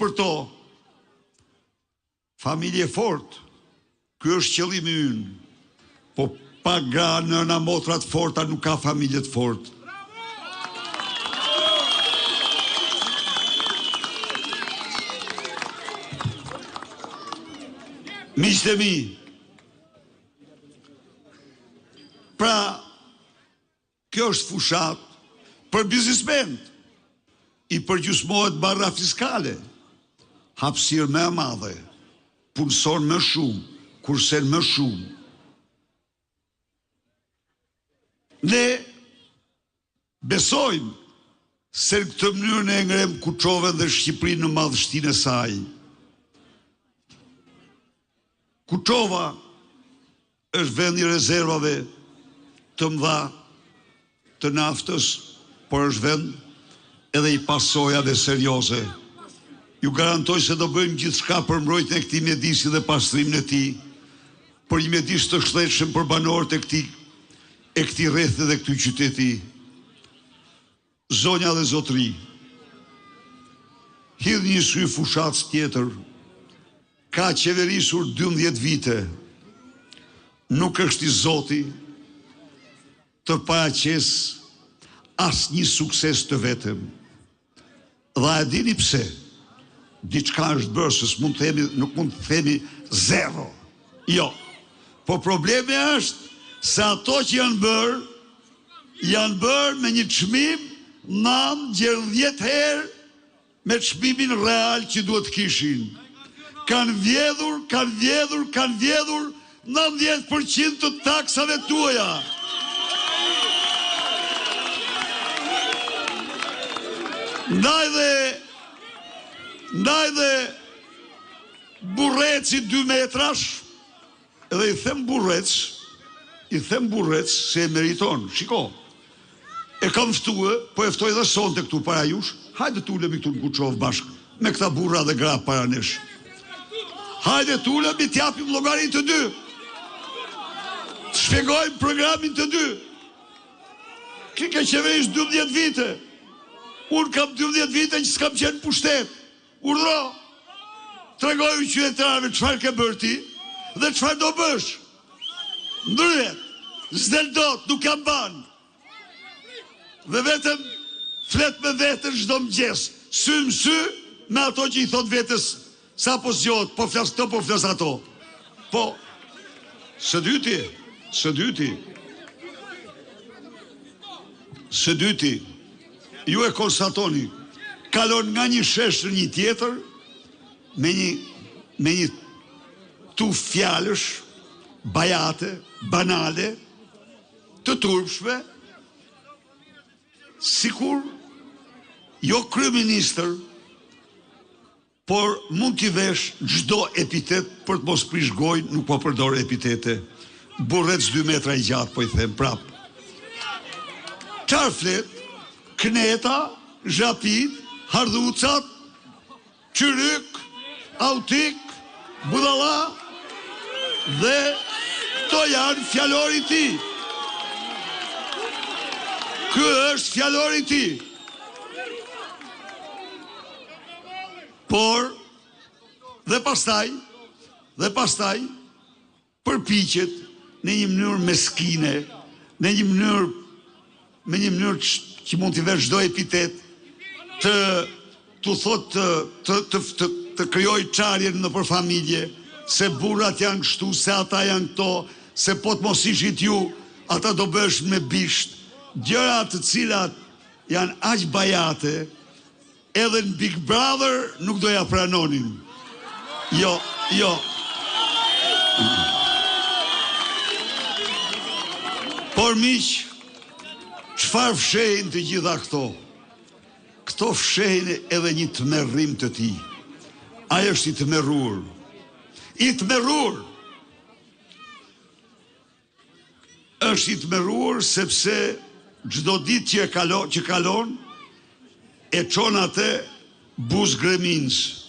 për to. Familje fort, ky është qëllimi ynë. Po pa gra, nëna, motrat forta nuk ka familje të fort. Miqtë e mi, pra, kjo është fushat për biznismen, i përgjysmohet barra fiskale, hapësirë më e madhe, punëson më shumë, kursen më shumë. Ne besojmë se në këtë mënyrë ne ngrem Kuçovën dhe Shqipërinë në madhështinë e saj. Kuçova është vend i rezervave të mëdha të naftës, por është vend edhe i pasojave serioze. Ju garantoj se do bëjmë gjithçka për mbrojtjen e këtij mjedisi dhe pastrimin e tij, për një mjedis të shëndetshëm për banorët e këtij rrethi dhe këtij qyteti. Zonja dhe zotëri, hidh një sy fushatës tjetër, ka qeverisur 12 vite, nuk është i Zoti të paraqes asnjë një sukses të vetëm. Dhe e dini pse? Diçka është bërë, se nuk mund të themi zero. Jo. Po problemi është se ato që janë bërë me një çmim 9-10 herë me çmimin real që duhet të kishin. Kanë vjedhur 90% të taksave tuaja. Ndaj dhe burreci 2 metrash, edhe i them burrec se e meriton. Shiko, e kam ftue, po e ftoj dhe sonte këtu para jush, hajde t'ulemi këtu në Kuçovë bashkë, me këta burra dhe gra para nesh. Hajde t'ulemi t'japim llogarin të dy. Të shpjegojmë programin të dy. Ka qeverisht 12 vite. Unë kam 12 vite që s'kam qenë pushtet. Urdhro. Tregojmë qytetarëve çfarë ke bërë ti dhe çfarë do bësh. Ndryhet. S'del dot, nuk kam ban. Dhe vetëm flet me vetën çdo mëngjes. Sy më sy me ato që i thot vetes sa po zgjot, po flas këto, po flas ato. Po, së dyti, ju e konstatoni, kalon nga një shesh në një tjetër, me një tuf fjalësh, bajate, banale, të turpshme, sikur jo kryeministër, por mund t'i vesh çdo epitet për të mos prish gojë, nuk po përdor epitete. Burrec 2 metra i gjatë, po i them prap. Çfarë flet? Kneta, zhapit, hardhucat, qyryk, autik, budalla, dhe këto janë fjalori i tij. Ky është fjalori i tij. Por, dhe pastaj, përpiqet në një mënyrë meskine, me një mënyrë që mund t'i vesh çdo epitet, të krijoj çarjen nëpër familje, se burrat janë kështu, se ata janë këto, se po të mos ishit ju, ata do bësh me bisht, gjëra të cilat janë aq bajate, edhe në Big Brother nuk do ja pranonin. Jo. Por miq, çfarë fshehin të gjitha këto? Këto fshehin edhe një tmerrim të tij. Ai është i tmerrur. Është i tmerrur sepse çdo ditë që kalon e çon atë buz greminës.